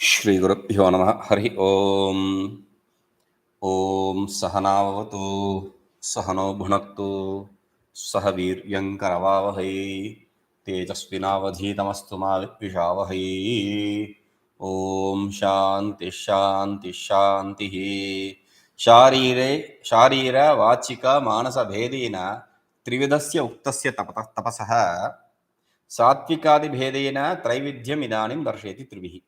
श्री गुरुभ्यो नमः। हरि ओम। ओम सहनावतु सहनो भुनक्तु सह वीर्यङ्करवावहै तेजस्विनावधीतमस्तु मा विद्विषावहै। ओम शांति शांति शांति। शारीरे शारीर वाचिक मानस भेदेन त्रिविधस्य उक्तस्य तपसः सात्विकादि भेदेन त्रैविध्यम इदानीं दर्शयति त्रिभिः.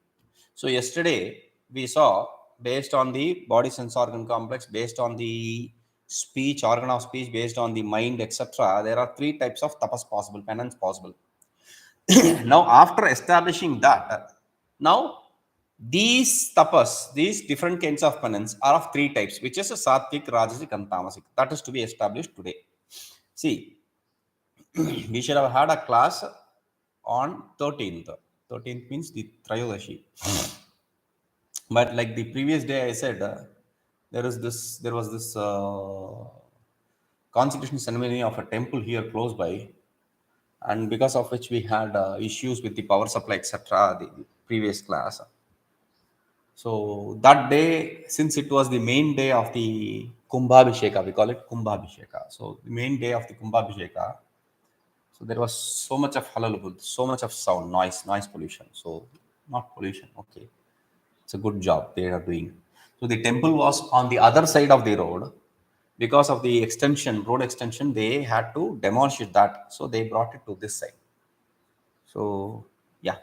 So yesterday we saw, based on the body sense organ complex, based on the speech, organ of speech, based on the mind, etc., there are three types of tapas possible, penance possible. Now after establishing that, now these tapas, these different kinds of penance are of three types, which is a sattvic, rajasic and tamasic. That is to be established today. See, we should have had a class on 13th. 13th means the Trayodasi. But like the previous day I said, there was this consecration ceremony of a temple here close by, and because of which we had issues with the power supply, etc., the previous class. So that day, since it was the main day of the Kumbhabhisheka, we call it Kumbhabhisheka. So the main day of the Kumbhabhisheka, so there was so much of hullabaloo, so much of sound, noise pollution. So not pollution, okay. It's a good job they are doing. So the temple was on the other side of the road. Because of the road extension, they had to demolish that. So they brought it to this side. So yeah.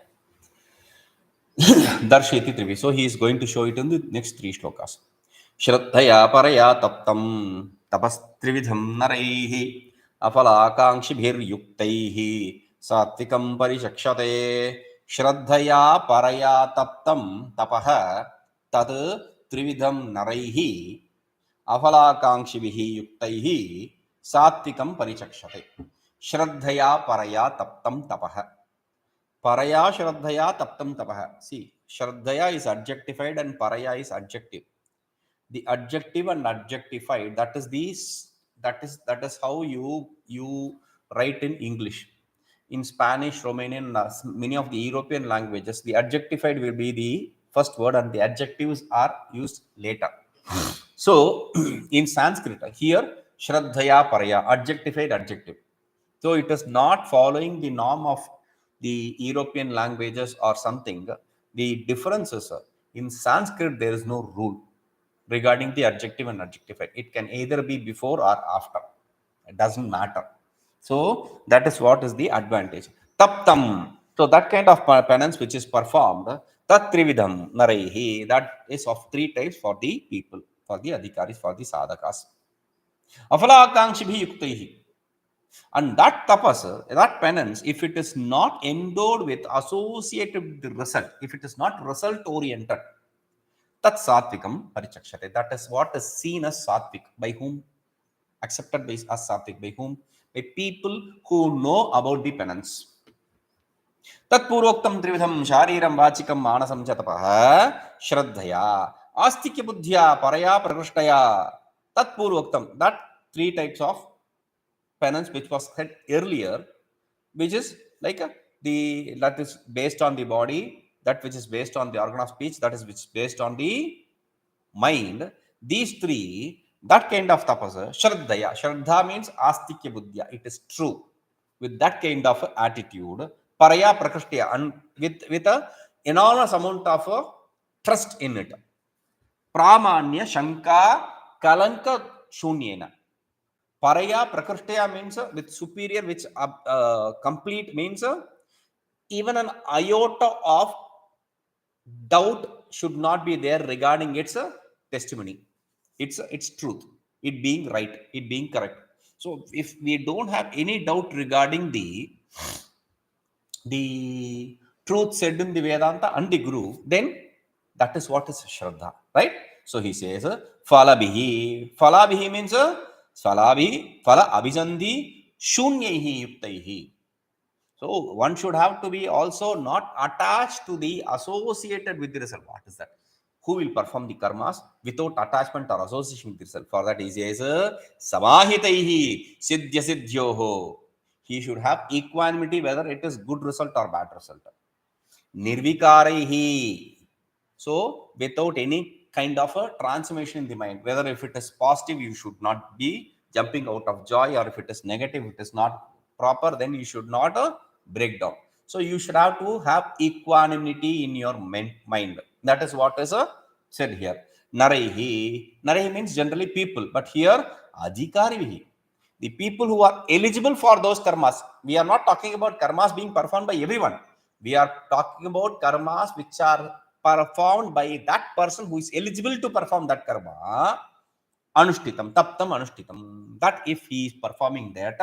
Darsheti Trivi. So he is going to show it in the next three shlokas. Shraddhaya paraya taptam tapas trividham naraihi afal-akankshibhir yuktaihi satvikam parishakshate. Shraddhaya paraya taptam tapaha tad trividham naraihi afal-akankshibhih yuktaihi satvikam parishakshate. Shraddhaya paraya taptam tapaha. Paraya Shraddhaya Taptam Tapaha. See, Shraddhaya is adjectified and Paraya is adjective. The adjective and adjectified, that is how you write in English. In Spanish, Romanian, many of the European languages, the adjectified will be the first word and the adjectives are used later. So in Sanskrit, here Shraddhaya Paraya, adjectified adjective. So it is not following the norm of the European languages or something. The difference is in Sanskrit, there is no rule regarding the adjective and adjectified. It can either be before or after. It doesn't matter. So that is what is the advantage. Taptam. So that kind of penance which is performed, tat trividham naraihi, that is of three types for the people, for the adhikaris, for the sadhakas. Afala-akankshibhi yuktaihi. And that tapas, that penance, if it is not endowed with associated with the result, if it is not result oriented, that satvikam parichakshate. That is what is seen as satvik. By whom? Accepted by as satvik. By whom? By people who know about the penance. Tat puroktam trividham shariram vachikam manasam chatapah shraddhaya astikya buddhya paraya prakrishtaya. Tat puroktam. That three types of penance which was said earlier, which is like that is based on the body, that which is based on the organ of speech, that is which is based on the mind. These three, that kind of tapasa, shraddhaya. Shraddha means astikya buddhya. It is true. With that kind of attitude, paraya prakrishtya, and with a enormous amount of trust in it. Pramanya shanka kalanka shunyena. Paraya prakrishtaya means with superior, which complete means even an iota of doubt should not be there regarding its testimony, its truth, it being right, it being correct. So if we don't have any doubt regarding the truth said in the Vedanta and the Guru, then that is what is Shraddha, right? So he says, Falabihi. Falabihi means Falabi, Fala Abhisandhi, Shunyaihi Yuktaihi. So one should have to be also not attached to the associated with the result. What is that? Who will perform the karmas without attachment or association with the result? For that he says, Samahitaihi Siddhya Siddhyoho. He should have equanimity whether it is good result or bad result. Nirvikaraihi. So without any kind of a transformation in the mind, whether if it is positive, you should not be jumping out of joy, or if it is negative, it is not proper, then you should not break down. So you should have to have equanimity in your mind. That is what is said here. Naraihi. Naraihi means generally people, but here adhikarihi, the people who are eligible for those karmas. We are not talking about karmas being performed by everyone. We are talking about karmas which are performed by that person who is eligible to perform that karma. Anushtitam, taptam anushtitam. That if he is performing that,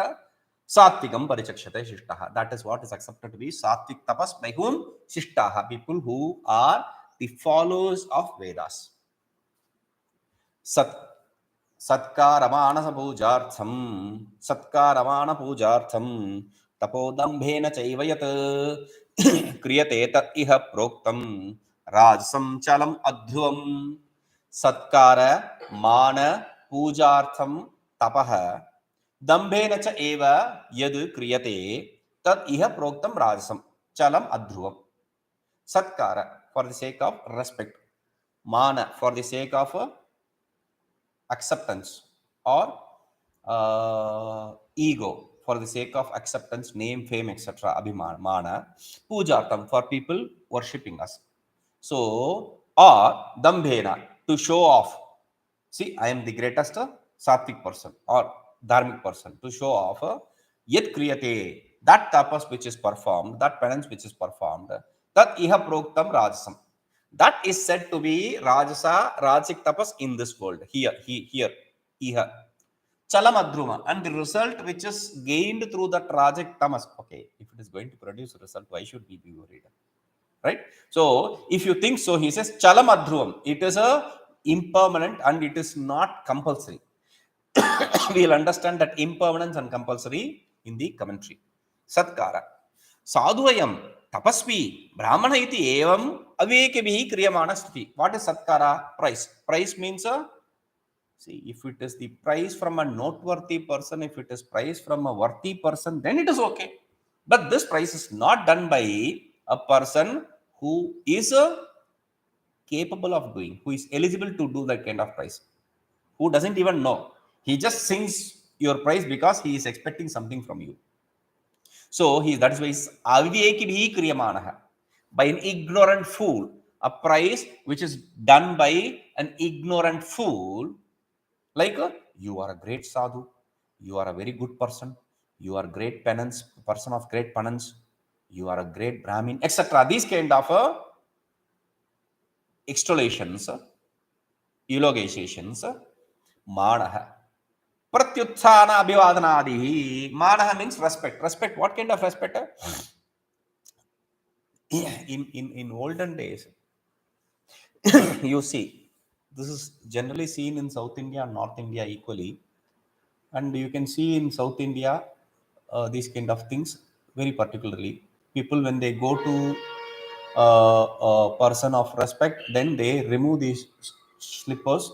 satvikam parichakshate shishtaha. That is what is accepted to be satvik tapas by whom? Shishtaha, people who are the followers of Vedas. Sat सत्कारमानसपूजार्थं सत्कारमानपूजार्थं तपोदम्भेन चैव यत् क्रियते तत् इह प्रोक्तं राजसं चलम् अध्रुवम्. सत्कार मान पूजार्थं तपः दम्भेन च एव यद् क्रियते तत् इह प्रोक्तं राजसं चलम् अध्रुवम्. Satkara for the sake of respect, mana for the sake of acceptance, or ego for the sake of acceptance, name, fame, etc. Abhimana, mana, pujartam for people worshipping us. So, or dambhena, to show off. See, I am the greatest sattvic person or dharmic person. To show off, yet kriyate, that tapas which is performed, that penance which is performed, that iha proktam rajasam. That is said to be rajasa, rajasic tapas in this world. Here, iha. Chalamadhruma, and the result which is gained through that rajasic tamas. Okay, if it is going to produce a result, why should we be worried? Right? So, if you think so, he says chalamadhruvam. It is a impermanent and it is not compulsory. We will understand that impermanence and compulsory in the commentary. Satkara. Sadhuvayam tapasvi brahmana iti evam avekabhi kriyamana sthiti. What is satkara? Price. Price means see, if it is the price from a noteworthy person, if it is price from a worthy person, then it is okay. But this price is not done by a person who is capable of doing, who is eligible to do that kind of price, who doesn't even know. He just sings your price because he is expecting something from you. So that is why avivekibhi kriyamanaha, by an ignorant fool, a price which is done by an ignorant fool, like you are a great sadhu, you are a very good person, you are a great penance, person of great penance, you are a great brahmin, etc. These kind of extollations, eulogizations, manaha. Pratyuthana abhivadanadihi. Manaha means respect. Respect. What kind of respect? In olden days, you see, this is generally seen in South India and North India equally. And you can see in South India these kind of things very particularly. People, when they go to a person of respect, then they remove these slippers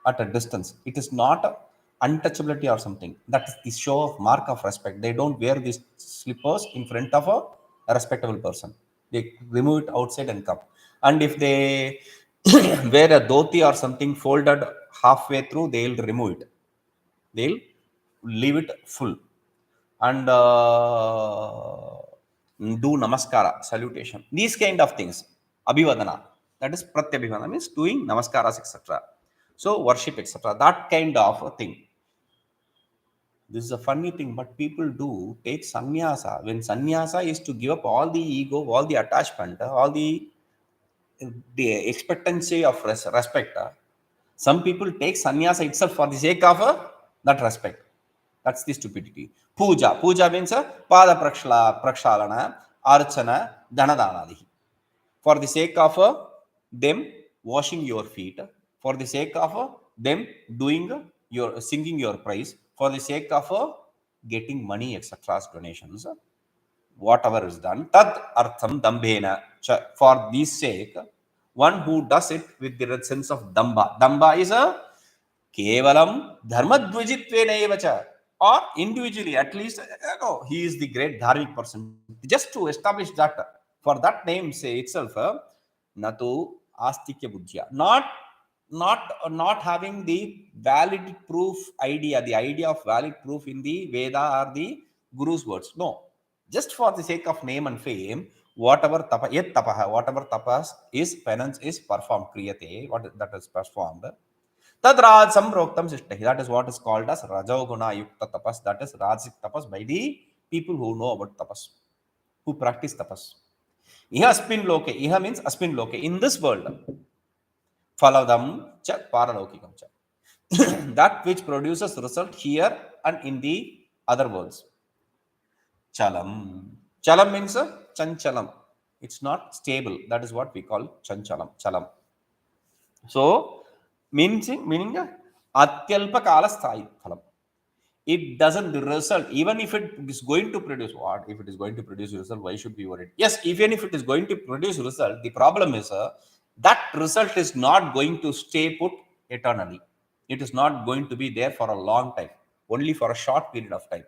at a distance. It is not untouchability or something. That is the show of mark of respect. They don't wear these slippers in front of a respectable person. They remove it outside and come. And if they wear a dhoti or something folded halfway through, they'll remove it. They'll leave it full and do namaskara, salutation. These kind of things, abhivadana, that is pratyabhivadana, means doing namaskaras, etc. So worship, etc. That kind of a thing. This is a funny thing, but people do take sannyasa. When sannyasa is to give up all the ego, all the attachment, all the expectancy of respect, some people take sannyasa itself for the sake of that respect. That's the stupidity. Puja. Puja means pada prakshalana, archana, dhanadhanadi. For the sake of them washing your feet, for the sake of them doing your singing your praise, for the sake of getting money, etc., donations, whatever is done, tad artham dambhena. For this sake, one who does it with the sense of damba. Damba is a kevalam dharmadvijittvena evacha, or individually, at least he is the great dharmic person. Just to establish that, for that name say itself, natu Astikya buddhya. Not having the valid proof idea, the idea of valid proof in the Veda or the Guru's words. No. Just for the sake of name and fame, whatever tapas is penance is performed, kriyate, what that is performed. Tadraj samproktam sishtahi. That is what is called as Rajoguna Yukta tapas. That is Rajik tapas by the people who know about tapas, who practice tapas. Iha aspin loke. Iha means aspin loke. In this world, phaladam cha paralaukikam cha. That which produces result here and in the other worlds. Chalam. Chalam means chanchalam. It's not stable. That is what we call chanchalam. Chalam. So, meaning atyalpa kala sthayi phalam. It doesn't result, even if it is going to produce what? If it is going to produce result, why should we worry? Yes, even if it is going to produce result, the problem is that result is not going to stay put eternally. It is not going to be there for a long time, only for a short period of time.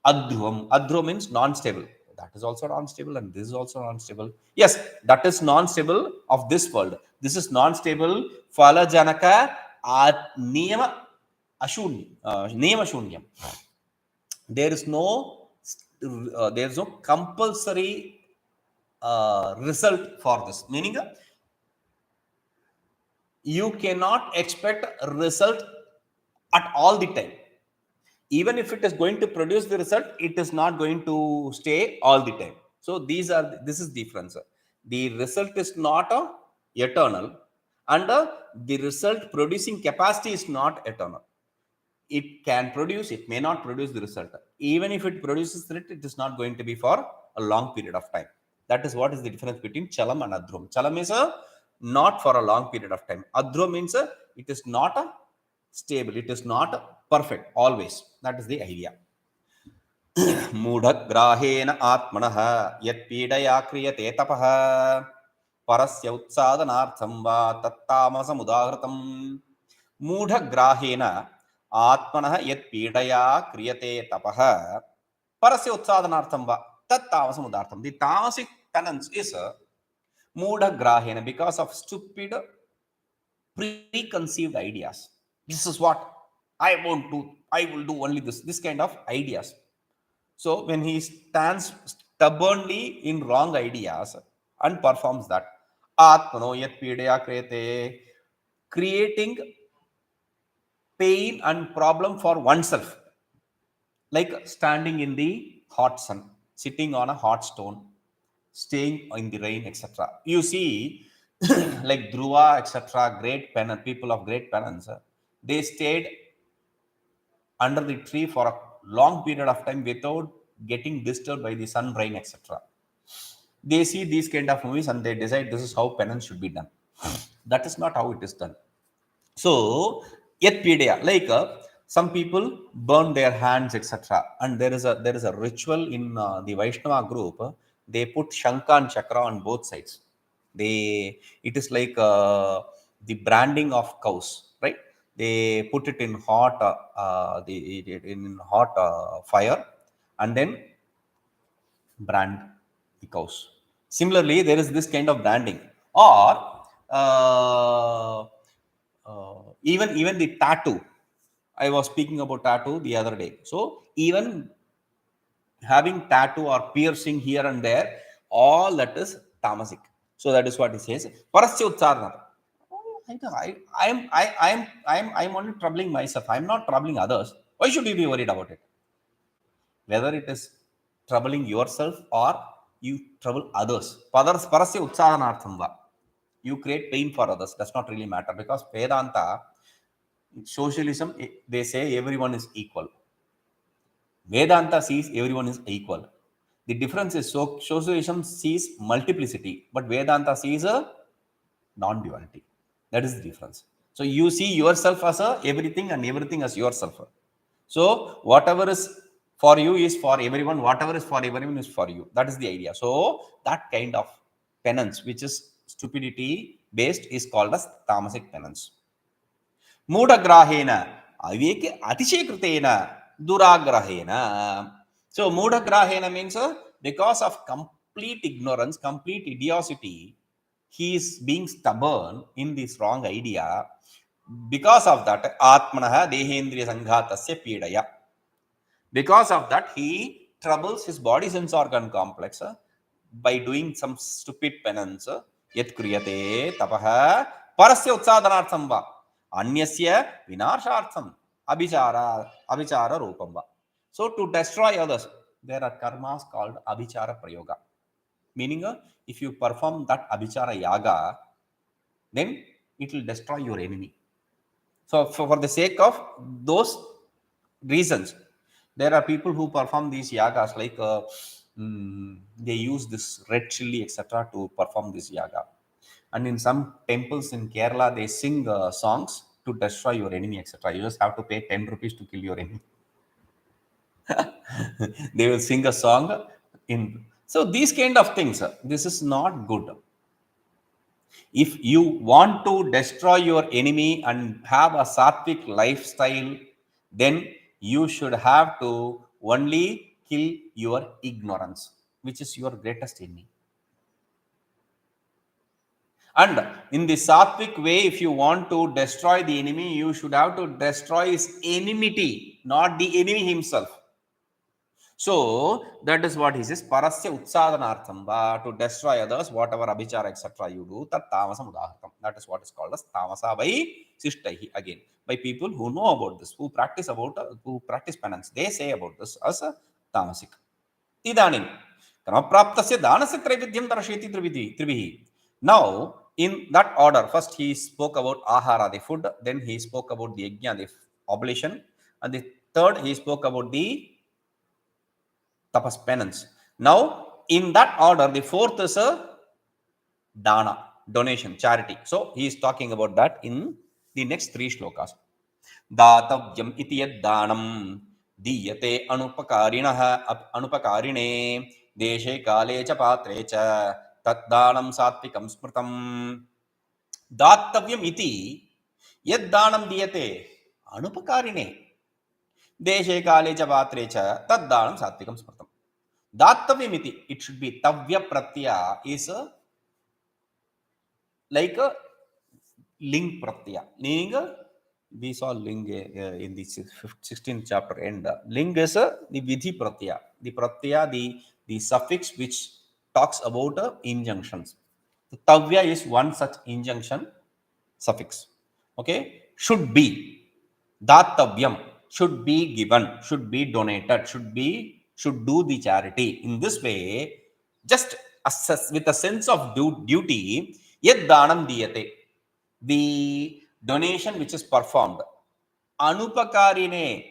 Adhruvam. Adhruvam means non-stable. That is also non-stable and this is also non-stable. Yes, that is non-stable of this world. This is non-stable. Falajanaka niyama niyama shunyam. There is no compulsory result for this. Meaning, you cannot expect result at all the time. Even if it is going to produce the result, it is not going to stay all the time. So this is difference. The result is not eternal, and the result producing capacity is not eternal. It can produce, it may not produce the result. Even if it produces it, it is not going to be for a long period of time. That is what is the difference between chalam and adhrum. Chalam is not for a long period of time. Adhrum means it is not stable, it is not perfect always. That is the idea. मूढग्राहेण आत्मनः यत्पीडया क्रियते तपः परस्य उत्सादनार्थं वा तत्तामसमुदाहृतम्. मूढग्राहेण आत्मनः यत्पीडया क्रियते तपः परस्य उत्सादनार्थं वा तत्तामसमुदाहृतम्. The tamasic penance is मूढग्राहेण, because of stupid preconceived ideas. This is what I won't do, I will do only this kind of ideas. So when he stands stubbornly in wrong ideas and performs that, atmano yat pidaya kriyate, creating pain and problem for oneself, like standing in the hot sun, sitting on a hot stone, staying in the rain, etc. You see, like Dhruva, etc., great penance, people of great penance, they stayed under the tree for a long period of time without getting disturbed by the sun, rain, etc. They see these kind of movies and they decide this is how penance should be done. That is not how it is done. So, yet pidaya, like some people burn their hands, etc. And there is a ritual in the Vaishnava group. They put Shanka and Chakra on both sides. It is like the branding of cows, right? They put it in hot fire and then brand the cows. Similarly, there is this kind of branding, or even the tattoo. I was speaking about tattoo the other day. So even having tattoo or piercing here and there, all that is tamasic. So that is what he says. Parasya utsarana. I'm only troubling myself. I'm not troubling others. Why should you be worried about it? Whether it is troubling yourself or you trouble others. Parasya utsahanartham va. You create pain for others. Does not really matter, because Vedanta, socialism, they say everyone is equal. Vedanta sees everyone is equal. The difference is, socialism sees multiplicity, but Vedanta sees a non-duality. That is the difference. So you see yourself as everything and everything as yourself. So whatever is for you is for everyone. Whatever is for everyone is for you. That is the idea. So that kind of penance, which is stupidity based, is called as tamasic penance. Mudagrahena aveke atishekritena duragrahena. So mudagrahena means because of complete ignorance, complete idiocy, he is being stubborn in this wrong idea. Because of that, Atmanaha Dehendriya Sanghatasya Pidaya. Because of that, he troubles his body sense organ complex by doing some stupid penance. Yat kriyate tapaha parasya utsadanartham va anyasya vinashartham abhichara rupam va. So to destroy others, there are karmas called abhichara prayoga. Meaning, if you perform that abhichara yaga, then it will destroy your enemy. So for the sake of those reasons, there are people who perform these yagas, like they use this red chili, etc., to perform this yaga. And in some temples in Kerala, they sing songs to destroy your enemy, etc. You just have to pay 10 rupees to kill your enemy. They will sing a song in. So these kind of things, this is not good. If you want to destroy your enemy and have a sattvic lifestyle, then you should have to only kill your ignorance, which is your greatest enemy. And in the sattvic way, if you want to destroy the enemy, you should have to destroy his enmity, not the enemy himself. So that is what he says, parasya utsadanartham va, to destroy others, whatever abhichara, etc. you do, tat tamasam udahartam. That is what is called as tamasa by sishtaihi, again, by people who know about this, who practice penance. They say about this as a tamasic. Idanim kramapraptasya danasya traividyam darasheti trivihi. Now, in that order, first he spoke about ahara, the food, then he spoke about the yajna, the oblation, and the third he spoke about the tapas, penance. Now, in that order, the fourth is a dana, donation, charity. So, he is talking about that in the next three shlokas. Datavyam iti yad danam diyate anupakarine deshe kale cha patre cha tat danam sattvikam smritam. Datavyam iti yad danam diyate anupakarine deshe kale cha patre cha tat danam sattvikam smritam. Dattavyamiti, it should be tavya pratyaya is like a ling pratyaya. Ling, we saw ling in the 16th chapter end. Ling is the vidhi pratyaya. The pratyaya, the suffix which talks about injunctions. The tavya is one such injunction suffix. Okay, should be. Dattavyam, should be given, should be donated, should do the charity. In this way, just assess with a sense of duty, yad danam diyate, the donation which is performed. Anupakarine,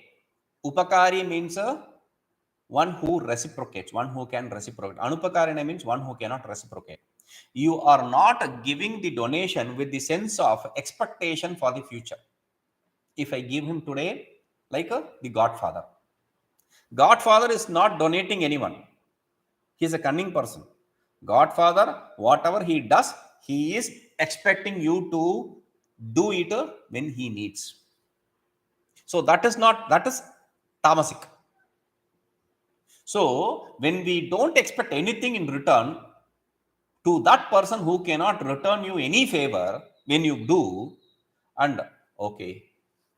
upakari means one who reciprocates, one who can reciprocate. Anupakarine means one who cannot reciprocate. You are not giving the donation with the sense of expectation for the future. If I give him today, like the Godfather. Godfather is not donating anyone. He is a cunning person. Godfather, whatever he does, he is expecting you to do it when he needs. So that is tamasic. So when we don't expect anything in return to that person who cannot return you any favor when you do, and okay,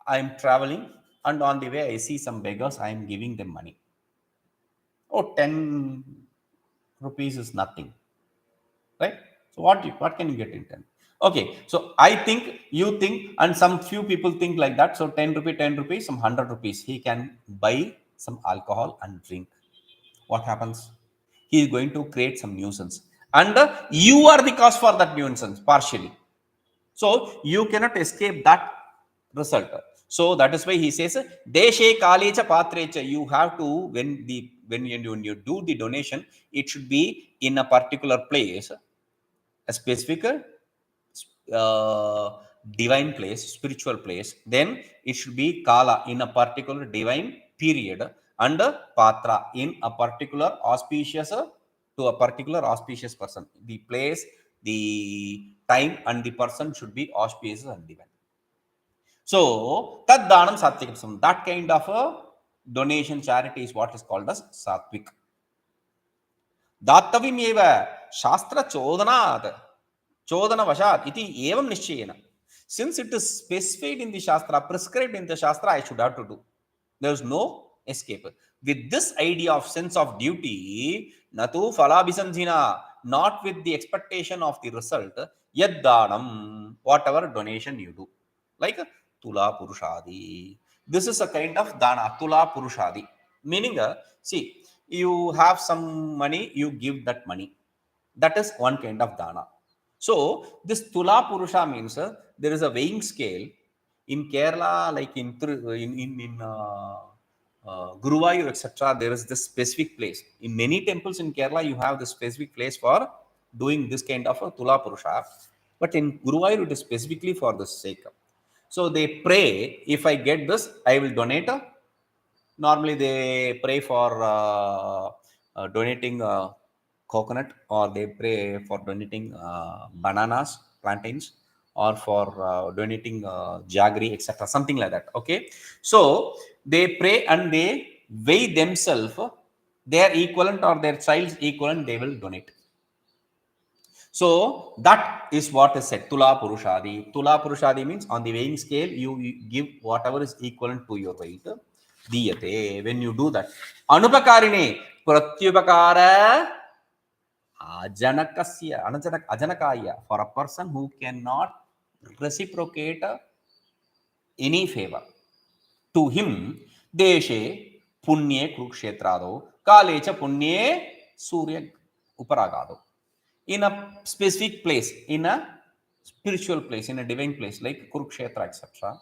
I am traveling and on the way I see some beggars, I am giving them money. Oh, 10 rupees is nothing, right? So what can you get in 10? Okay, so I think, you think, and some few people think like that. So 10 rupees, some 100 rupees, he can buy some alcohol and drink. What happens? He is going to create some nuisance. And you are the cause for that nuisance, partially. So you cannot escape that result. So that is why he says, Deshe Kalecha Patrecha, you have to, when you do the donation, it should be in a particular place, a specific divine place, spiritual place. Then it should be Kala in a particular divine period, and Patra in a particular auspicious to a particular auspicious person. The place, the time, and the person should be auspicious and divine. So, tad danam satvikam. That kind of a donation, charity is what is called as satvik. Dattavim eva shastra chodanat. Chodana vashat iti evam nishchayena. Since it is specified in the Shastra, prescribed in the Shastra, I should have to do. There is no escape. With this idea of sense of duty, natu falabhisandhina, not with the expectation of the result, yaddanam, whatever donation you do. Like Tula Purushadi. This is a kind of dana, Tula Purushadi. Meaning, see, you have some money, you give that money. That is one kind of dana. So, this Tula Purusha means there is a weighing scale in Kerala, like in Guruvayur, etc. There is this specific place. In many temples in Kerala, you have this specific place for doing this kind of a Tula Purusha. But in Guruvayur, it is specifically for the sake. So they pray, if I get this, I will donate. Normally, they pray for donating coconut, or they pray for donating bananas, plantains, or for donating jaggery, etc. Something like that. Okay. So they pray and they weigh themselves, their equivalent or their child's equivalent, they will donate. So that is what is said, Tula Purushadi. Tula Purushadi means on the weighing scale, you give whatever is equivalent to your weight. Diyate. When you do that, Anupakarine, Pratyupakara Ajanakasya, Ajanakaya, for a person who cannot reciprocate any favor. To him, Deshe Punye Kurukshetrado, Kalecha Punye Surya Uparagado. In a specific place, in a spiritual place, in a divine place, like Kurukshetra, etc.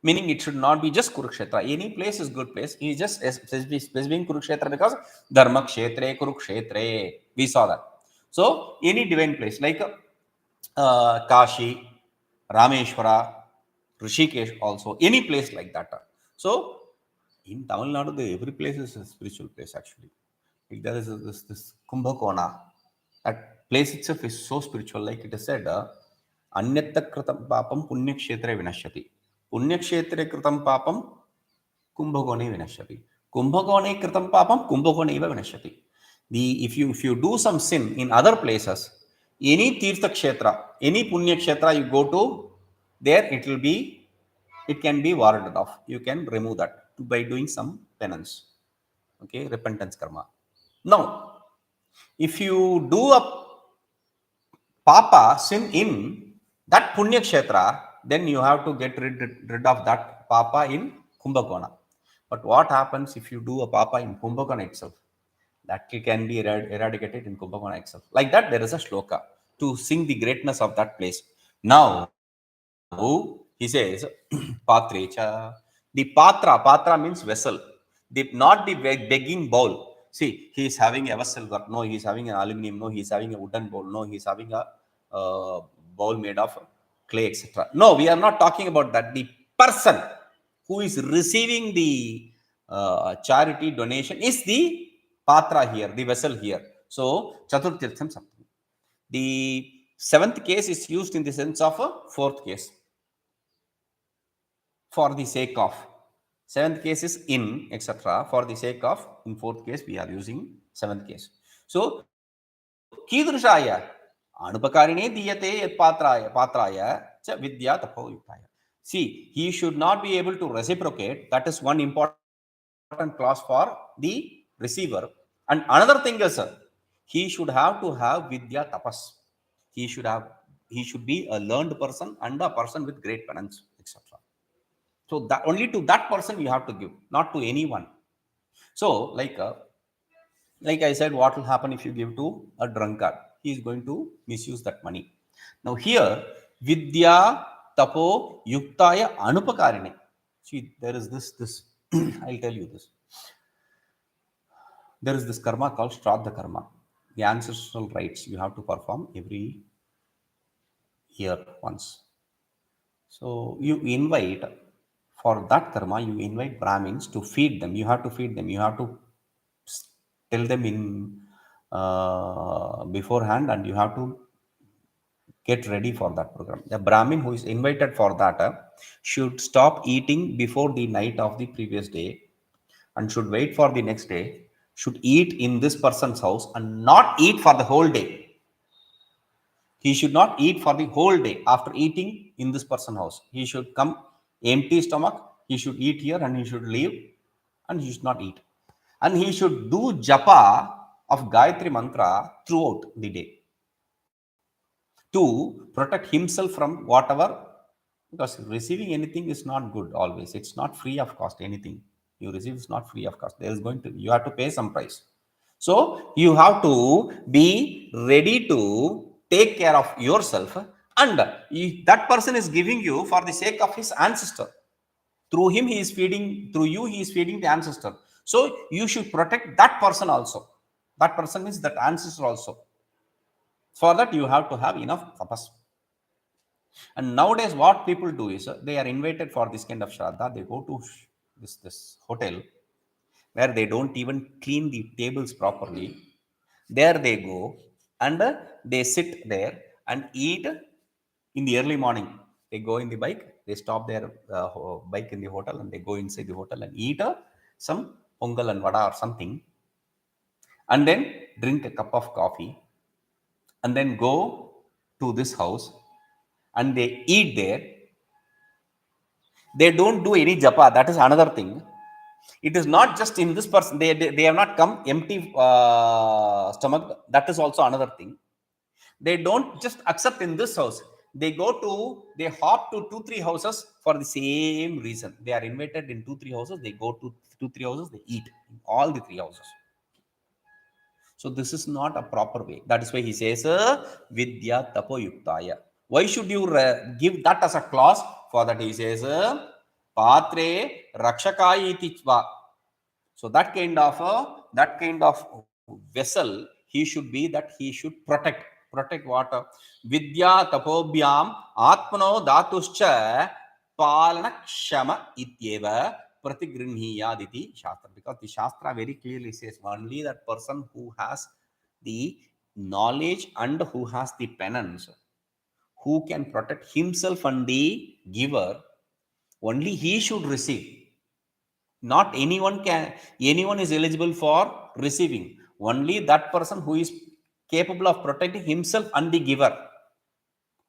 Meaning it should not be just Kurukshetra. Any place is good place. He is just specifying Kurukshetra because Dharma Kshetre, Kurukshetre. We saw that. So, any divine place like Kashi, Rameshwara, Rishikesh also, any place like that. So, in Tamil Nadu, every place is a spiritual place actually. Like there is this Kumbhakona. That place itself is so spiritual. Like it is said, Anyatta Kritam Papam Punya Kshetre Vinashyati. Punya Kshetre Kritam Papam Kumbhakone Vinashyati. Kumbhakone Kritam Papam Kumbhakone Eva Vinashyati. If you do some sin in other places, any Tirtha Kshetra, any Punya Kshetra you go to, there it can be warded off. You can remove that by doing some penance. Okay, repentance karma. Now, if you do a papa sin in that Punya Kshetra, then you have to get rid of that papa in Kumbhakona. But what happens if you do a papa in Kumbhakona itself? That can be eradicated in Kumbhakona itself. Like that, there is a shloka to sing the greatness of that place. Now, he says, Patrecha. The patra means vessel. Not the begging bowl. See, he is having a vessel. No, he is having an aluminum. No, he is having a wooden bowl. No, he is having a bowl made of clay, etc. No, we are not talking about that. The person who is receiving the charity donation is the patra here, the vessel here. So, Chaturtirtham Saptami. The seventh case is used in the sense of a fourth case. For the sake of. Seventh case is in, etc. For the sake of, in fourth case, we are using seventh case. So, Kidrushaya, Anupakarine diyate patraya cha vidya tapo yuktaya. See, he should not be able to reciprocate. That is one important clause for the receiver. And another thing is, he should have to have vidya tapas. He should be a learned person and a person with great penance, etc. So that only to that person you have to give, not to anyone. So like I said, what will happen if you give to a drunkard? He is going to misuse that money. Now here, vidya tapo yuktaya anupakarine. See, there is this. I'll tell you this. There is this karma called Shraddha karma. The ancestral rites you have to perform every year once. So you invite, for that karma, you invite Brahmins to feed them. You have to feed them. You have to tell them in beforehand, and you have to get ready for that program. The Brahmin who is invited for that should stop eating before the night of the previous day and should wait for the next day, should eat in this person's house and not eat for the whole day. He should not eat for the whole day. After eating in this person's house, he should come empty stomach. He should eat here and he should leave, and he should not eat. And he should do japa of Gayatri mantra throughout the day to protect himself from whatever, because receiving anything is not good always. It's not free of cost. Anything you receive is not free of cost. There is going to, you have to pay some price. So you have to be ready to take care of yourself, and if that person is giving you for the sake of his ancestor, through him he is feeding, through you he is feeding the ancestor. So you should protect that person also. That person means that ancestor also. For that you have to have enough tapas. And nowadays what people do is, they are invited for this kind of shraddha. They go to this hotel where they don't even clean the tables properly. There they go, and they sit there and eat in the early morning. They go in the bike, they stop their bike in the hotel, and they go inside the hotel and eat some pongal and vada or something, and then drink a cup of coffee, and then go to this house and they eat there. They don't do any japa. That is another thing. It is not just in this person. They have not come empty stomach. That is also another thing. They don't just accept in this house. They hop to 2-3 houses for the same reason. They are invited in 2-3 houses. They go to 2-3 houses. They eat in all the 3 houses. So this is not a proper way. That is why he says vidya tapo yuktaya. Why should you give that as a clause? For that he says patre rakshakai iti chva. So that kind of vessel he should be, that he should protect what? Vidya tapobhyam atmano dhatuscha palana kshama ityeva pratigrinhiyaditi shastra. Because the shastra very clearly says only that person who has the knowledge and who has the penance, who can protect himself and the giver, only he should receive. Not anyone is eligible for receiving. Only that person who is capable of protecting himself and the giver,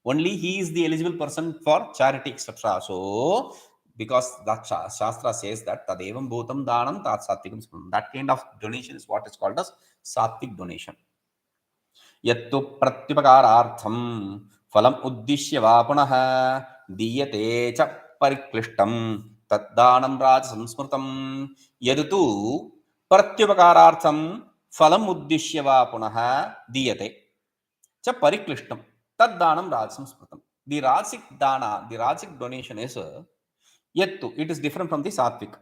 only he is the eligible person for charity, etc. So because that shastra says that tadevam bhutam danam tat satvikam, that kind of donation is what is called as sattvic donation. यत्तु प्रत्युपकारार्थं फलम उद्दिश्य वा पुनः दीयते च परिक्लिष्टं तद्दानं राजसंस्मृतं। यदतु प्रत्युपकारार्थं फलम उद्दिश्य वा पुनः दीयते च परिक्लिष्टं तद्दानं राजसंस्मृतं। The rajasic dana, the rajasic donation is yattu. It is different from the sattvic.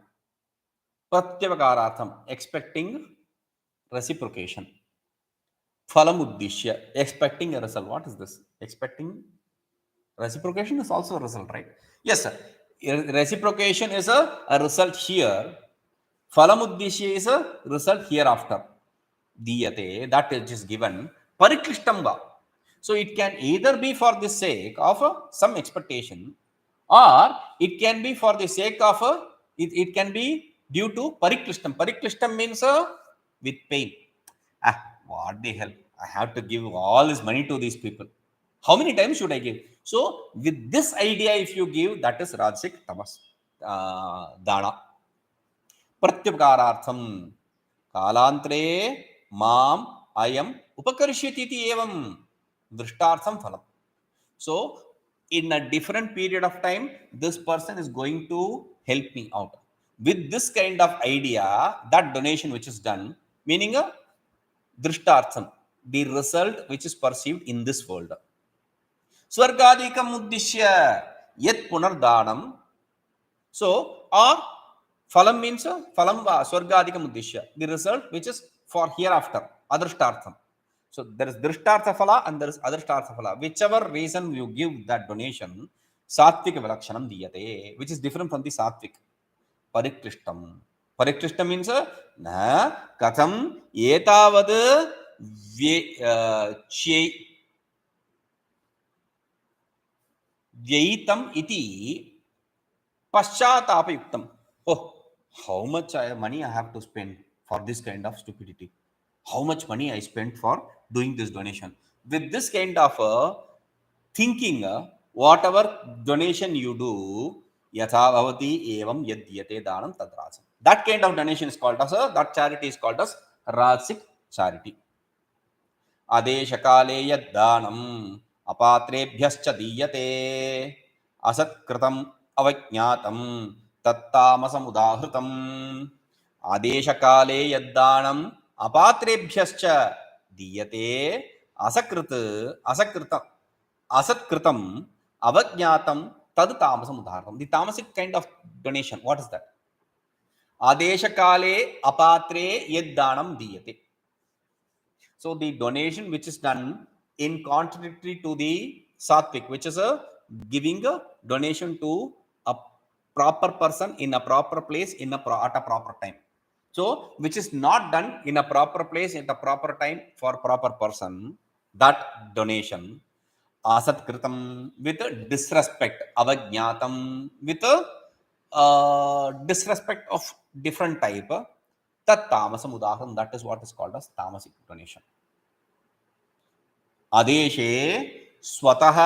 Pratyavakaratham, expecting reciprocation. Phalam uddishya, expecting a result. What is this? Expecting reciprocation is also a result, right? Yes, sir. Reciprocation is a result here. Phalam uddishya is a result hereafter. Diyate, that is given. Pariklishtam. So it can either be for the sake of some expectation, or it can be for the sake of it can be due to pariklishtam. Pariklishtam means with pain. What the hell? I have to give all this money to these people. How many times should I give? So with this idea, if you give, that is rajasic tamas dana. Pratyupakarartham kalantre mam ayam upakarishyati iti evam drishtartham phalam. So in a different period of time, this person is going to help me out. With this kind of idea, that donation which is done, meaning a drishtartham, the result which is perceived in this world. Swargadikam uddishya yet punardanam. So or phalam means phalam va swargadikam uddishya, the result which is for hereafter, adrishtartham. So there is drishtartha phala and there is adrishtartha phala. Whichever reason you give that donation, sattvic vilakshanam diyate, which is different from the sattvic. Pariklishtam. Pariklishtam means na katham etavad vyaitam iti paschatapayuktam. Oh, how much money I have to spend for this kind of stupidity? How much money I spent for doing this donation? With this kind of thinking, whatever donation you do, yatha bhavati evam yadyate danam tadrasam. That kind of donation is called as that charity is called as rajasic charity. आदेशकाले यद्दानम् अपात्रेभ्यश्च दीयते असत्कृतम् अवज्ञातं तत्तामसमुदाहृतम्. आदेशकाले यद्दानम् अपात्रेभ्यश्च दीयते असत्कृतम् अवज्ञातं तद् तामसमुदाहृतम्. The tamasic kind of donation, what is that? आदेशकाले अपात्रे यद्दानं दीयते. So the donation which is done in contradictory to the sattvic, which is a giving a donation to a proper person in a proper place at a proper time. So which is not done in a proper place at a proper time for proper person, that donation asatkritam with disrespect, avajnatam with disrespect of different type, tat tamasam udaharam, that is what is called as tamasic donation. आदेशे स्वतः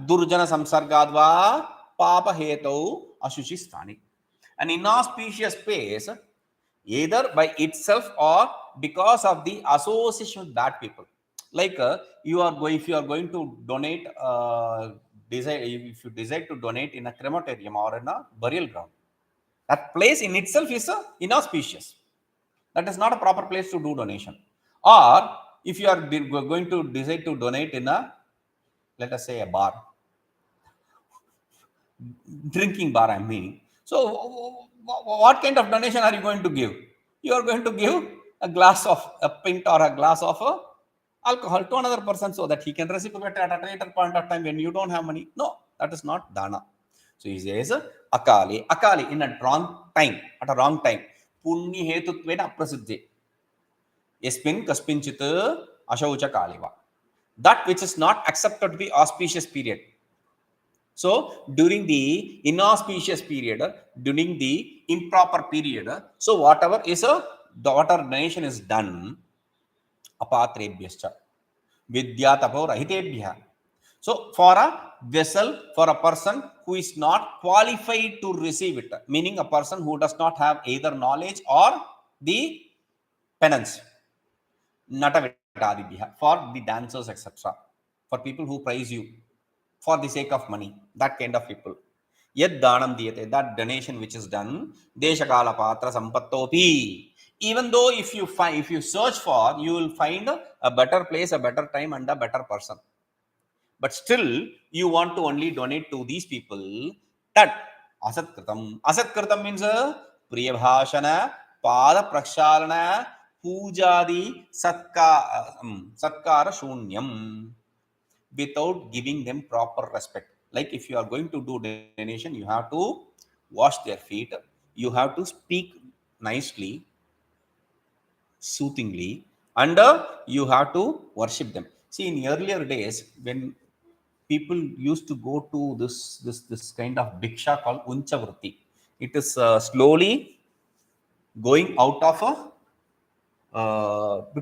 दुर्जन संसर्गाद्वा पाप हेतौ अशुचि स्थाने. An inauspicious place, either by itself or because of the association with bad people. Like if you are going to donate, if you decide to donate in a crematorium or in a burial ground, that place in itself is inauspicious. That is not a proper place to do donation. Or if you are going to decide to donate in a, let us say, a bar, drinking bar, I mean. So what kind of donation are you going to give? You are going to give a glass of a pint or a glass of alcohol to another person so that he can reciprocate at a later point of time when you don't have money. No, that is not dana. So he says akali in a wrong time, at a wrong time. Punni hetutvena aprasiddhe. Yasmin kaspinchit ashaucha kaliva. That which is not accepted to be auspicious period. So during the inauspicious period, during the improper period, so whatever is whatever donation is done, apatrebhyascha vidya tapo rahitebhya. So for a vessel, for a person who is not qualified to receive it, meaning a person who does not have either knowledge or the penance. Natavitadibhya, for the dancers, etc. For people who praise you for the sake of money, that kind of people. Yad danam diyate, that donation which is done, deshakala patra sampattopi. Even though if you search for, you will find a better place, a better time, and a better person. But still, you want to only donate to these people. That asatkritam. Asatkritam means priyabhashana, pada prakshalana, pujadi, satkara shunyam, without giving them proper respect. Like if you are going to do donation, you have to wash their feet, you have to speak nicely, soothingly, and you have to worship them. See, in earlier days, when people used to go to this kind of bhiksha called unchavruti, it is slowly going out of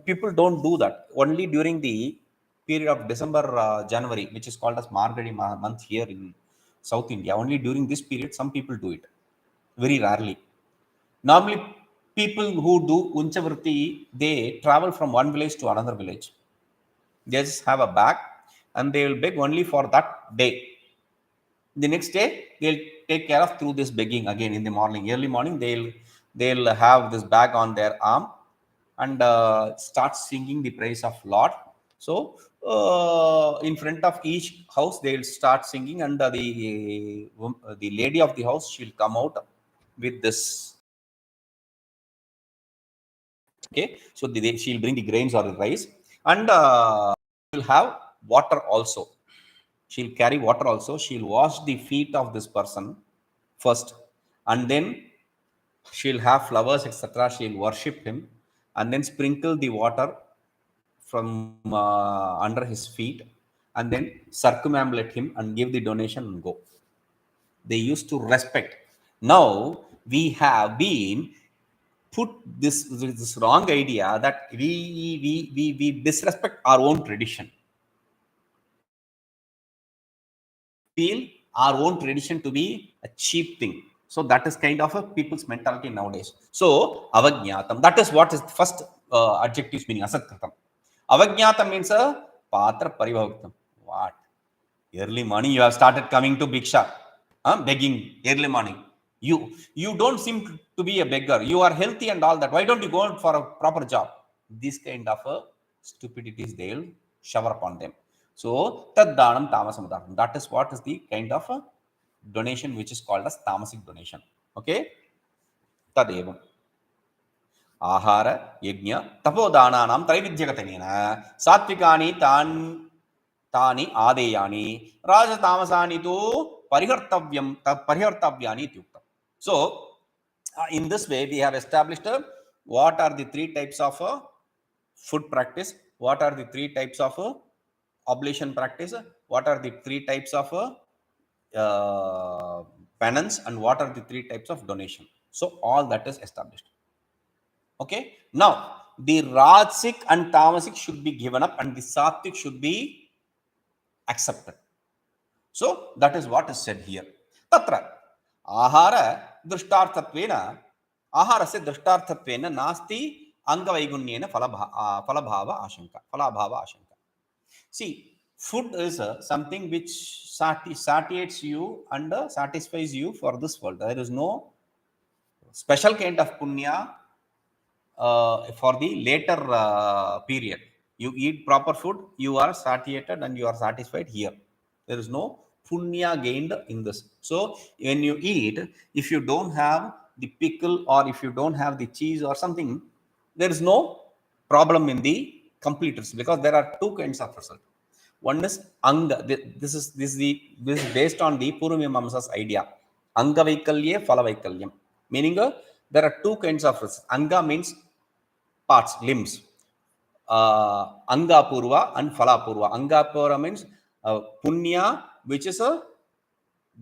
people don't do that. Only during the period of December, January, which is called as Margadi month here in South India. Only during this period, some people do it. Very rarely. Normally, people who do Unchavrti, they travel from one village to another village. They just have a bag and they will beg only for that day. The next day, they'll take care of through this begging again in the morning. Early morning, they'll have this bag on their arm and start singing the praise of Lord. So in front of each house, they'll start singing, and the lady of the house, she'll come out with this. Okay, so she'll bring the grains or the rice, and she'll have water also. She'll carry water also. She'll wash the feet of this person first, and then she'll have flowers, etc. She'll worship him, and then sprinkle the water from under his feet, and then circumambulate him and give the donation and go. They used to respect. Now we have been put this wrong idea that we disrespect our own tradition. feel our own tradition to be a cheap thing. So that is kind of a people's mentality nowadays. So avajnatam, that is what is the first adjectives meaning, asatkritam. Avajnatam means a patra paribhavaktam. What? Early morning you have started coming to bhiksha, begging early morning. You don't seem to be a beggar. You are healthy and all that. Why don't you go for a proper job? This kind of stupidities they will shower upon them. So tad danam tamasam udahanam. That is what is the kind of a donation which is called as tamasic donation. Okay, tadevam आहार यज्ञ तपोदानानां त्रैविध्यगतेन सात्विकानि तानि आदेयानि राजतामसानि तु परिहर्तव्यानि इत्युक्तम्. So in this way we have established what are the three types of food practice, what are the three types of oblation practice, what are the three types of penance, and what are the three types of donation. So all that is established. Okay, now the Rajasic and Tamasic should be given up and the Sattvic should be accepted. So that is what is said here. Tatra ahara drishtarthatvena, aharasya drishtarthatvena nasti angavaigunnyena falabhava ashanka. See, food is something which satiates you and satisfies you for this world. There is no special kind of punya for the later period. You eat proper food, you are satiated and you are satisfied here. There is no punya gained in this. So when you eat, if you don't have the pickle or if you don't have the cheese or something, there is no problem in the complete result, because there are two kinds of result. One is anga. This is based on the Purvamamsa's idea. Anga vaikalye, phala vaikalyam. Meaning there are two kinds of result. Anga means parts, limbs. Anga purva and phala purva. Anga purva means punya, which is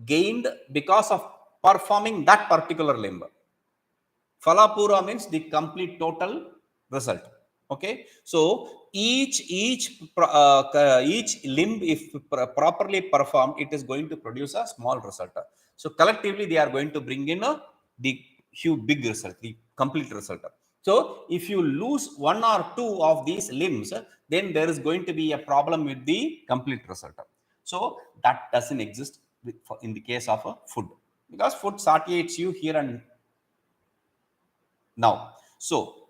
gained because of performing that particular limb. Phala purva means the complete total result. Okay, so each limb, if properly performed, it is going to produce a small result. So collectively they are going to bring in the huge big result, the complete result. So if you lose one or two of these limbs, then there is going to be a problem with the complete result. So that doesn't exist in the case of food, because food satiates you here and now. So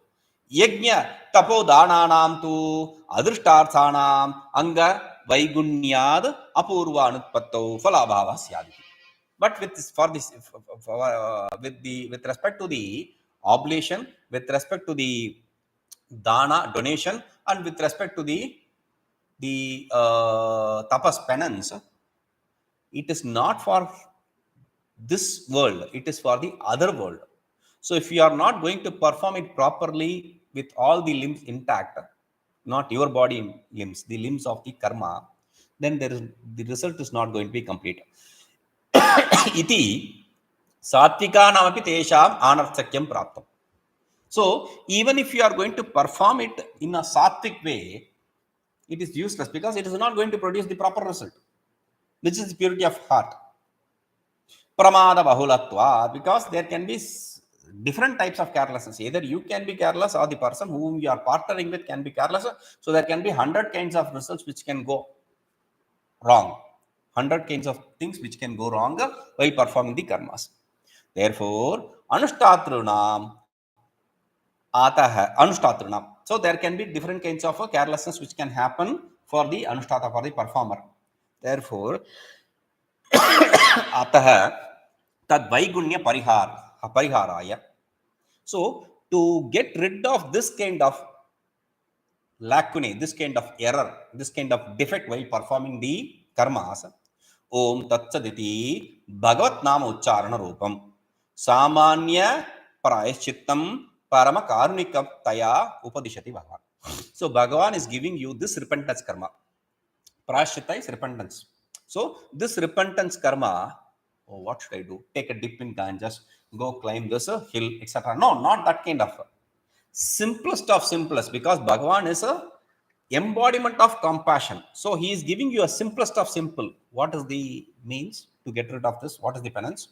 yajna tapodananam tu adrishtarthanam anga vaigunyad apurva anutpattau falabhava syadi. But with respect to the oblation, with respect to the dana donation, and with respect to the tapas penance, it is not for this world, it is for the other world. So if you are not going to perform it properly with all the limbs intact, not your body limbs, the limbs of the karma, then the result is not going to be complete. Iti sattvikanamapi tesham anarthakyam praptam. So even if you are going to perform it in a sattvic way, it is useless, because it is not going to produce the proper result, which is the purity of heart. Pramada bahulatva, because there can be different types of carelessness. Either you can be careless or the person whom you are partnering with can be careless. So there can be 100 kinds of results which can go wrong. 100 kinds of things which can go wrong while performing the karmas. Therefore, anushtatrunam anushtatrunam. So there can be different kinds of carelessness which can happen for the anushtata, for the performer. Therefore, ataha tad vaigunya pariharaya. So to get rid of this kind of lacunae, this kind of error, this kind of defect while performing the karmas, Om Tatsaditi Bhagavat Nama Ucharana Rupam Samanya Prayaschittam Parama Karunika Taya Upadishati Bhagavan. So Bhagavan is giving you this repentance karma. Prayaschitta is repentance. So this repentance karma, oh, what should I do? Take a dip in Ganges, go climb this hill, etc. No, not that kind of simplest of simplest, because Bhagavan is embodiment of compassion. So he is giving you a simplest of simple. What is the means to get rid of this? What is the penance?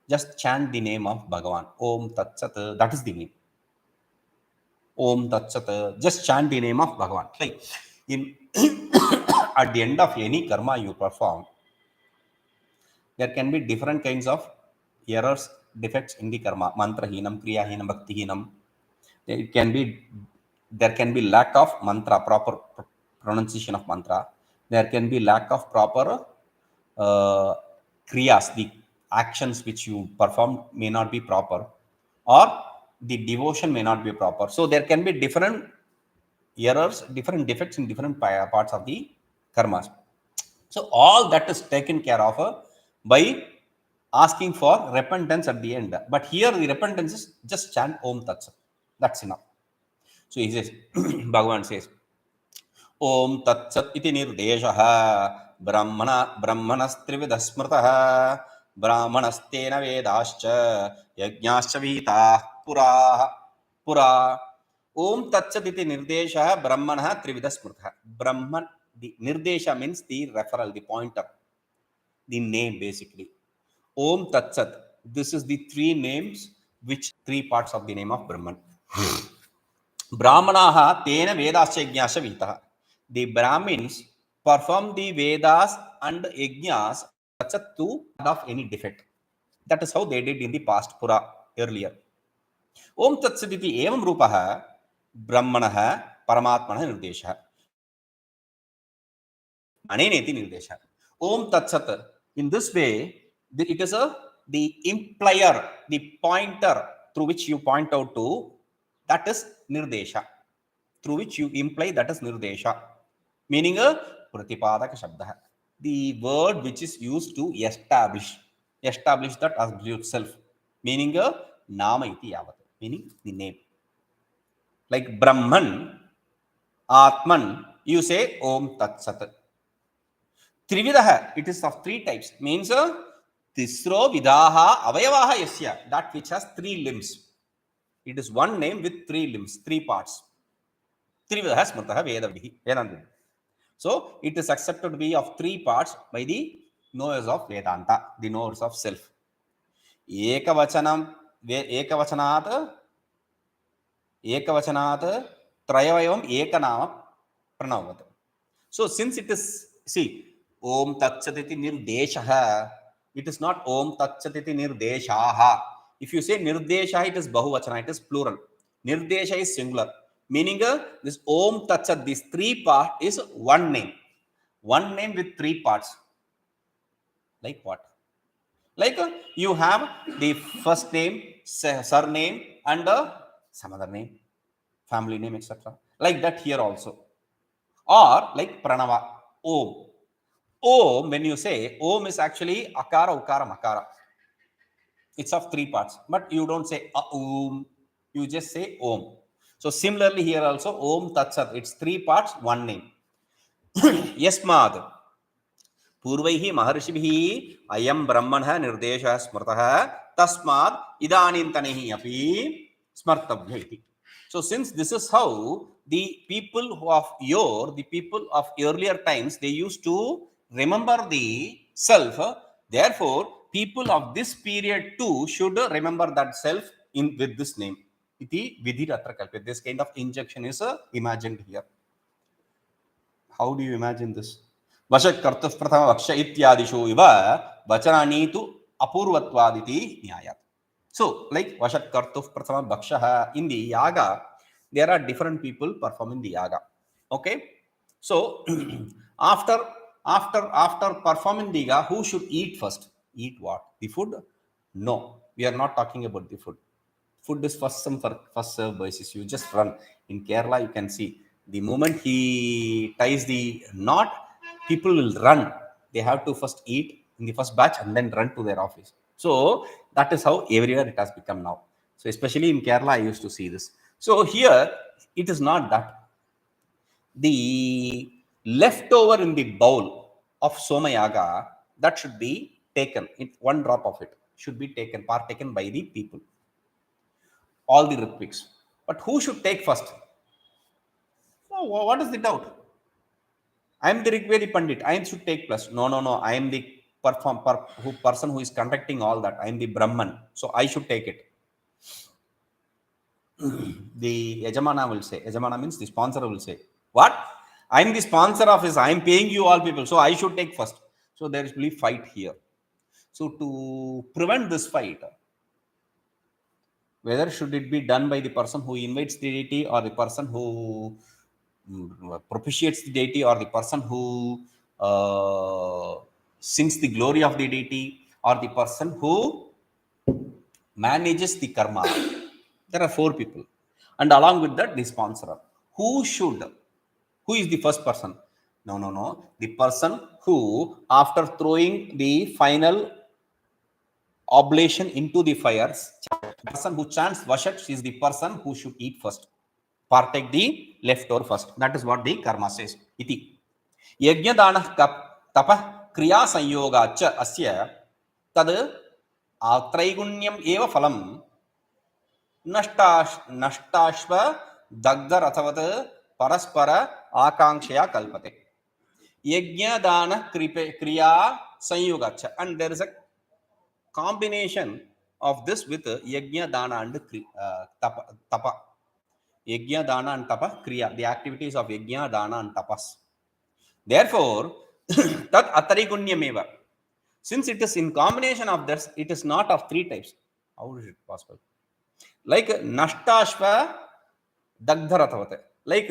Just chant the name of Bhagavan. Om Tat Sat. That is the name. Om Tat Sat. Just chant the name of Bhagavan. Like in at the end of any karma you perform, there can be different kinds of errors, defects in the karma. Mantra hinam, kriya hinam, bhakti hinam. It can be, there can be lack of mantra, proper pronunciation of mantra. There can be lack of proper kriyas, the actions which you perform may not be proper, or the devotion may not be proper. So there can be different errors, different defects in different parts of the karmas. So all that is taken care of by asking for repentance at the end. But here the repentance is just chant Om Tat Sat. That's enough. So he says, Bhagavan says, Om Tat Sat iti nirdeshaha brahmanastrividha smrtaha brahmanastena vedascha yajnascha vihitah pura. Om Tat Sat iti nirdeshaha brahmanah trividha smrtaha. Brahman, the nirdesha means the referral, the pointer, the name basically. Om Tat Sat. This is the three names, which three parts of the name of Brahman. Brahmanaha tena vedasya yajnasya vihitah. The Brahmins perform the Vedas and Yajnas to of any defect. That is how they did in the past, Pura, earlier. Om Tat Sat iti evam rupaha Brahmanah Paramatmanah nirdesha. Aneneti nirdesha. Om Tat Sat. In this way, it is the implier, the pointer through which you point out to, that is nirdesha. Through which you imply, that is nirdesha. Meaning a pratipadaka shabda, the word which is used to establish that absolute self, meaning a nama iti yavat, meaning the name. Like Brahman, Atman, you say Om Tat Sat. Trividaha, it is of three types, means Tisro Vidaha Avayavaha Yasya, that which has three limbs. It is one name with three limbs, three parts. Trividaha Smrtaha Vedantam. So it is accepted to be of three parts by the knowers of Vedanta, the knowers of self. Ekavachanat Trayavayavam Ekanama Pranavat. So since it is, see, Om Tat Sat iti nirdeshaha, it is not Om Tat Sat iti nirdeshaha. If you say nirdesha, it is bahuvachana, it is plural. Nirdesha is singular. Meaning this Om Tat Sat, this three part is one name. One name with three parts. Like what? Like you have the first name, surname, and some other name, family name, etc. Like that here also. Or like Pranava, Om. Om, when you say, Om is actually Akara, Ukara, Makara. It's of three parts. But you don't say Om. You just say Om. So similarly here also, Om Tat Sat. It's three parts, one name. Yasmad. पूर्वैः महर्षिभिः अयं ब्रह्मणः निर्देशः स्मृतः तस्मात् इदानीन्तनैः अपि स्मर्तव्य इति. So since this is how the people of yore, the people of earlier times, they used to remember the self, therefore people of this period too should remember that self in with this name. Iti vidhiratra kalpyate. This kind of injection is imagined here. How do you imagine this? Vashak kartuf prathama vaksha ityadishu iva vachanani tu apurvatvaditi nyayat. So, like Vashak kartuf prathama vaksha, in the yaga, there are different people performing the yaga. Okay? So, after performing the yaga, who should eat first? Eat what? The food? No. We are not talking about the food. Food is first serve basis. You just run. In Kerala, you can see the moment he ties the knot, people will run. They have to first eat in the first batch and then run to their office. So that is how everywhere it has become now. So especially in Kerala, I used to see this. So here, it is not that. The leftover in the bowl of Somayaga, that should be taken. One drop of it should be partaken by the people. All the ritviks. But who should take first? what is the doubt? I am the Rigvedi Pandit. I should take plus. No. I am the person who is conducting all that. I am the Brahman. So I should take it. The Yajamana will say. Yajamana means the sponsor will say. What? I am the sponsor of this. I am paying you all people. So I should take first. So there will be fight here. So to prevent this fight, whether should it be done by the person who invites the deity or the person who propitiates the deity or the person who sings the glory of the deity or the person who manages the karma. There are 4 people. And along with that, the sponsor. Who is the first person? No. The person who, after throwing the final oblation into the fires, the person who chants Vashat is the person who should eat first. Partake the leftover first. That is what the karma says. Iti. Yajnadana tapa kriya sanyoga cha asya tad atraigunyam eva phalam nastashva dagdarathavad paraspara akanksheya kalpate. Yajnadana kriya sanyoga cha. And there is a combination of this with yajna, dana and tapa. Yajna, dana and tapa, kriya, the activities of yajna, dana and tapas. Therefore, tat atarigunyameva. Since it is in combination of this, it is not of 3 types. How is it possible? Like nashtashva dagdharatavate. Like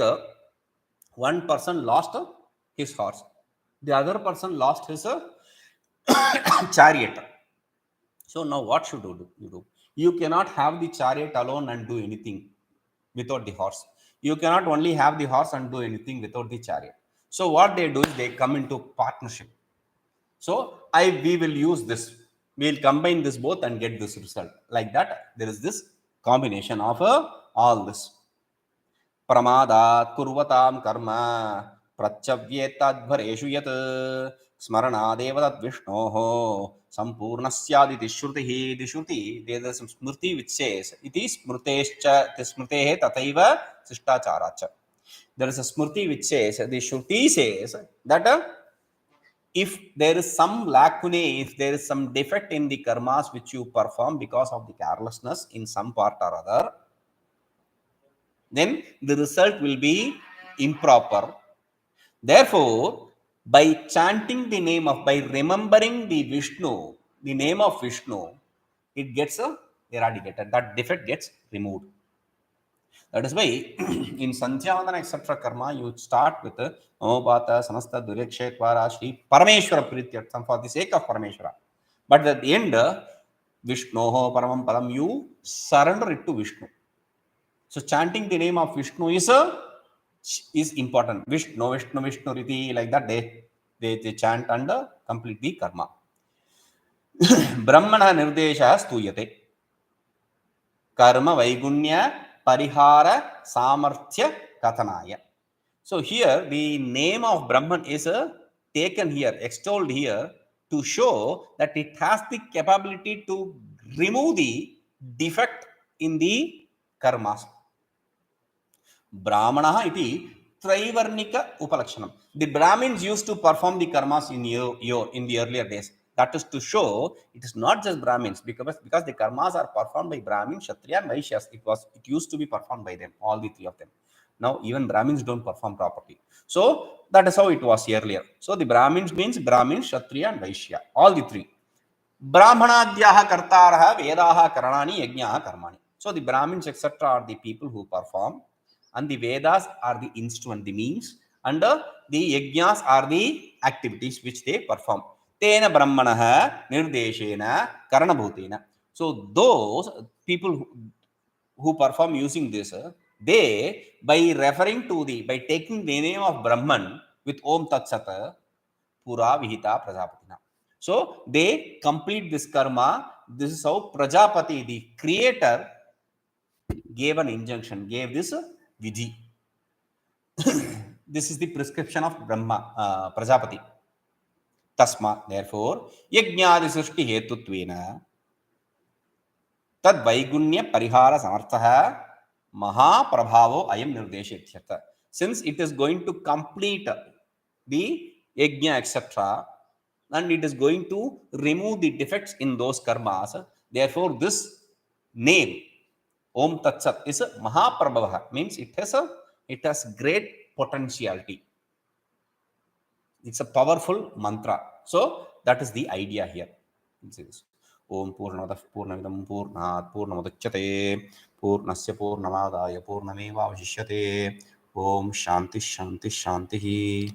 one person lost his horse. The other person lost his chariot. So now what should you do? You cannot have the chariot alone and do anything without the horse. You cannot only have the horse and do anything without the chariot. So what they do is they come into partnership. So we will use this. We will combine this both and get this result. Like that, there is this combination of all this. Pramadat kurvatam karma prachavyetadbhareshu yat smaranadeva tad vishnoho sampurnasyaditi shrutihi. The shruti, there is some smrti which says, iti smrtescha smrtehe tathaiva sishtacharacha. There is a smrti which says, the shruti says that if there is some lacunae, if there is some defect in the karmas which you perform because of the carelessness in some part or other, then the result will be improper. Therefore, by chanting the name of, by remembering the Vishnu, the name of Vishnu, it gets eradicated. That defect gets removed. That is why in Sandhyavandana etc. karma, you start with Amobhata, Samasta, Durekshetvara, Shri Parameshwara Prityartham, for the sake of Parameshwara. But at the end, Vishnoho Paramam Param, you surrender it to Vishnu. So chanting the name of Vishnu is important. Vishnu Riti, like that they chant and complete the karma. Brahmana nirdesha stuyate. Karma vaigunya parihara samarthya kathanaya. So here the name of Brahman is taken here, extolled here, to show that it has the capability to remove the defect in the karmas. Brahmana iti Traivarnika Upalakshanam. The Brahmins used to perform the karmas in the earlier days. That is to show it is not just Brahmins, because the karmas are performed by Brahmins, Kshatriya and Vaishyas. It used to be performed by them, all the 3 of them. Now even Brahmins don't perform properly. So that is how it was earlier. So the Brahmins means Brahmins, Kshatriya and Vaishya, all the 3. Brahmanadhyaha kartaraha vedaha karanani yajnaha karmani. So the Brahmins etc. are the people who perform, and the Vedas are the instrument, the means, and the yajnas are the activities which they perform. Tena brahmanaha nirdeshena karanabhutena. So those people who perform using this, they, by taking the name of Brahman with Om Tat Sat, Pura Vihita Prajapatina. So they complete this karma. This is how Prajapati, the creator, gave an injunction, gave this Vidhi. This is the prescription of Brahma, Prajapati. Tasma, therefore, Yajnadi Srishti Hetutvena Tad Vaigunya Parihara Samarthaha Maha Prabhavo Ayam Nirdeshethyartha. since it is going to complete the yajna, etc., and it is going to remove the defects in those karmas. Therefore, this name Om Tat Sat is a Mahaprabhava, means it has great potentiality. It's a powerful mantra. So that is the idea here. Om Purnamadav Purnamidam Purnat Purnamudachyate Purnasya Purnamadaya Purnameva Avashishyate. Om Shanti Shanti Shanti.